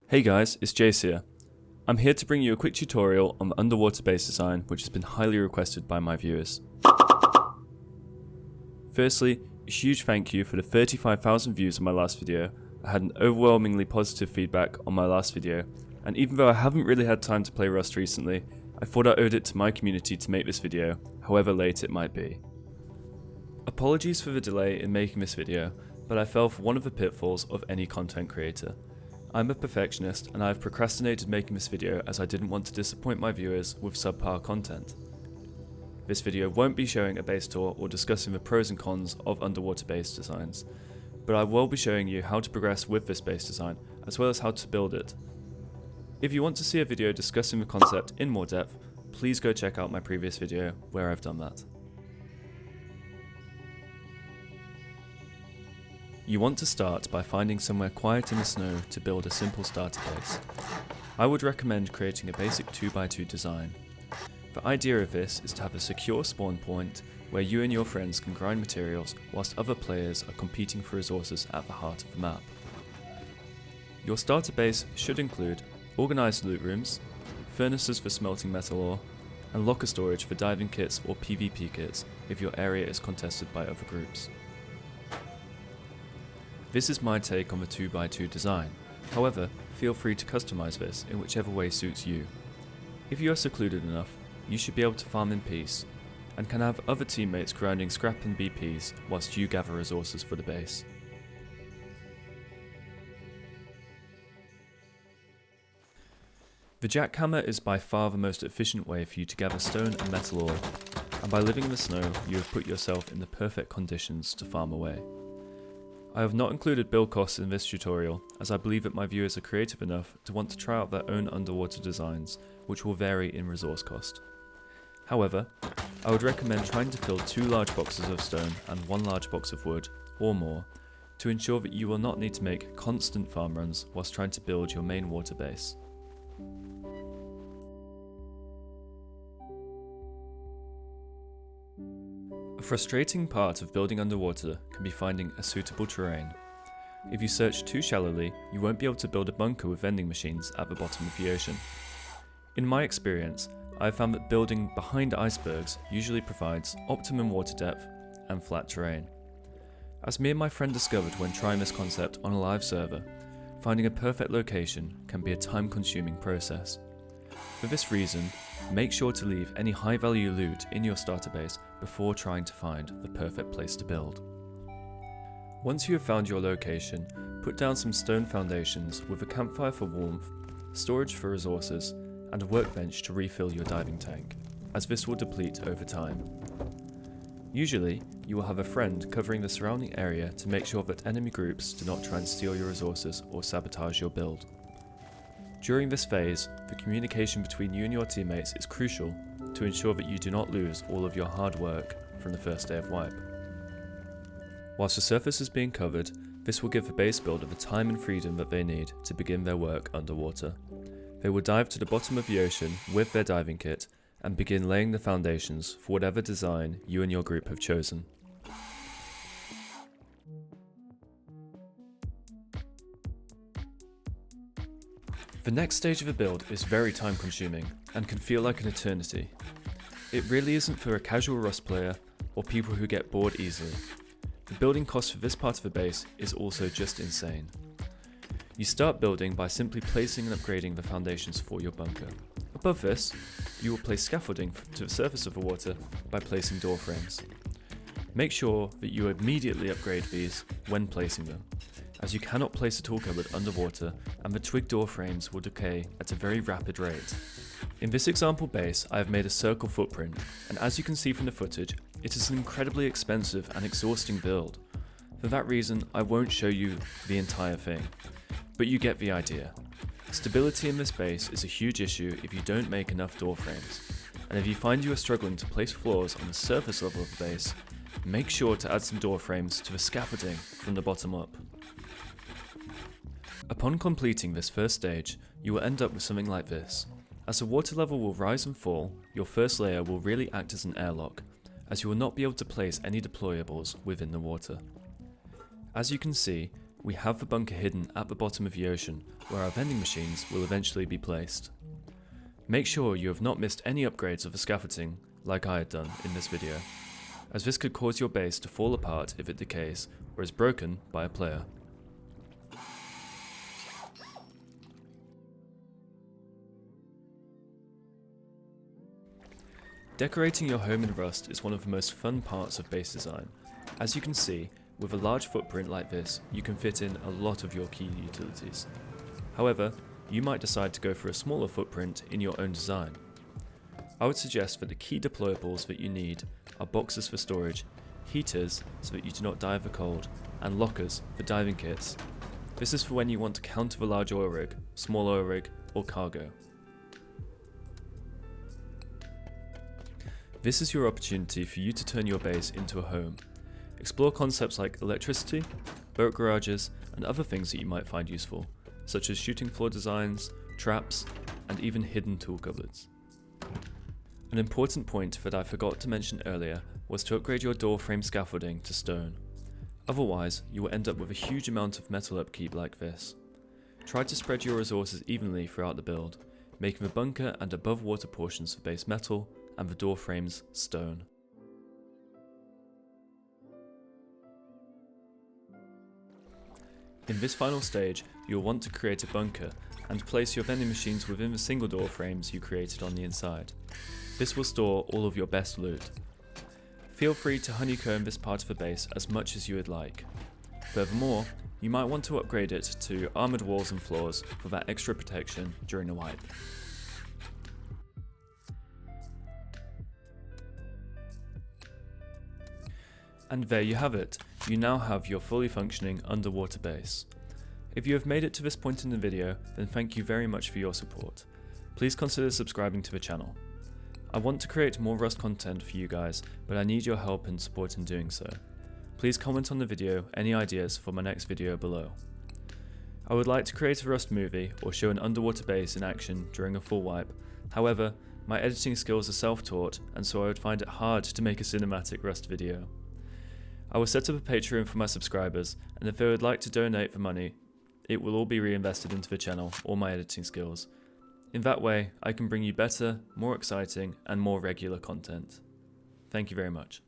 Hey guys, it's jACE here. I'm here to bring you a quick tutorial on the underwater base design which has been highly requested by my viewers. Firstly, a huge thank you for the 35,000 views on my last video. I had an overwhelmingly positive feedback on my last video, and even though I haven't really had time to play Rust recently, I thought I owed it to my community to make this video, however late it might be. Apologies for the delay in making this video, but I fell for one of the pitfalls of any content creator. I'm a perfectionist and I have procrastinated making this video as I didn't want to disappoint my viewers with subpar content. This video won't be showing a base tour or discussing the pros and cons of underwater base designs, but I will be showing you how to progress with this base design as well as how to build it. If you want to see a video discussing the concept in more depth, please go check out my previous video where I've done that. You want to start by finding somewhere quiet in the snow to build a simple starter base. I would recommend creating a basic 2x2 design. The idea of this is to have a secure spawn point where you and your friends can grind materials whilst other players are competing for resources at the heart of the map. Your starter base should include organised loot rooms, furnaces for smelting metal ore, and locker storage for diving kits or PvP kits if your area is contested by other groups. This is my take on the 2x2 design, however, feel free to customise this in whichever way suits you. If you are secluded enough, you should be able to farm in peace, and can have other teammates grinding scrap and BPs whilst you gather resources for the base. The jackhammer is by far the most efficient way for you to gather stone and metal ore, and by living in the snow you have put yourself in the perfect conditions to farm away. I have not included build costs in this tutorial, as I believe that my viewers are creative enough to want to try out their own underwater designs, which will vary in resource cost. However, I would recommend trying to fill 2 large boxes of stone and 1 large box of wood, or more, to ensure that you will not need to make constant farm runs whilst trying to build your main water base. A frustrating part of building underwater can be finding a suitable terrain. If you search too shallowly, you won't be able to build a bunker with vending machines at the bottom of the ocean. In my experience, I have found that building behind icebergs usually provides optimum water depth and flat terrain. As me and my friend discovered when trying this concept on a live server, finding a perfect location can be a time-consuming process. For this reason, make sure to leave any high-value loot in your starter base before trying to find the perfect place to build. Once you have found your location, put down some stone foundations with a campfire for warmth, storage for resources, and a workbench to refill your diving tank, as this will deplete over time. Usually, you will have a friend covering the surrounding area to make sure that enemy groups do not try and steal your resources or sabotage your build. During this phase, the communication between you and your teammates is crucial to ensure that you do not lose all of your hard work from the first day of wipe. Whilst the surface is being covered, this will give the base builder the time and freedom that they need to begin their work underwater. They will dive to the bottom of the ocean with their diving kit and begin laying the foundations for whatever design you and your group have chosen. The next stage of a build is very time consuming and can feel like an eternity. It really isn't for a casual Rust player or people who get bored easily. The building cost for this part of the base is also just insane. You start building by simply placing and upgrading the foundations for your bunker. Above this, you will place scaffolding to the surface of the water by placing door frames. Make sure that you immediately upgrade these when placing them, as you cannot place a tool cupboard underwater and the twig door frames will decay at a very rapid rate. In this example base, I have made a circle footprint, and as you can see from the footage, it is an incredibly expensive and exhausting build. For that reason, I won't show you the entire thing, but you get the idea. Stability in this base is a huge issue if you don't make enough door frames, and if you find you are struggling to place floors on the surface level of the base, make sure to add some door frames to the scaffolding from the bottom up. Upon completing this first stage, you will end up with something like this. As the water level will rise and fall, your first layer will really act as an airlock, as you will not be able to place any deployables within the water. As you can see, We have the bunker hidden at the bottom of the ocean, where our vending machines will eventually be placed. Make sure you have not missed any upgrades of the scaffolding like I had done in this video, as this could cause your base to fall apart if it decays or is broken by a player. Decorating your home in Rust is one of the most fun parts of base design. As you can see, with a large footprint like this, you can fit in a lot of your key utilities. However, you might decide to go for a smaller footprint in your own design. I would suggest that the key deployables that you need are boxes for storage, heaters so that you do not die of the cold, and lockers for diving kits. This is for when you want to counter the large oil rig, small oil rig, or cargo. This is your opportunity for you to turn your base into a home. Explore concepts like electricity, boat garages, and other things that you might find useful, such as shooting floor designs, traps, and even hidden tool cupboards. An important point that I forgot to mention earlier was to upgrade your door frame scaffolding to stone. Otherwise, you will end up with a huge amount of metal upkeep like this. Try to spread your resources evenly throughout the build, making the bunker and above water portions of base metal and the door frames stone. In this final stage, you'll want to create a bunker and place your vending machines within the single door frames you created on the inside. This will store all of your best loot. Feel free to honeycomb this part of the base as much as you would like. Furthermore, you might want to upgrade it to armoured walls and floors for that extra protection during a wipe. And there you have it, you now have your fully functioning underwater base. If you have made it to this point in the video, then thank you very much for your support. Please consider subscribing to the channel. I want to create more Rust content for you guys, but I need your help and support in doing so. Please comment on the video any ideas for my next video below. I would like to create a Rust movie or show an underwater base in action during a full wipe. However, my editing skills are self-taught, and so I would find it hard to make a cinematic Rust video. I will set up a Patreon for my subscribers, and if they would like to donate the money, it will all be reinvested into the channel or my editing skills. In that way, I can bring you better, more exciting, and more regular content. Thank you very much.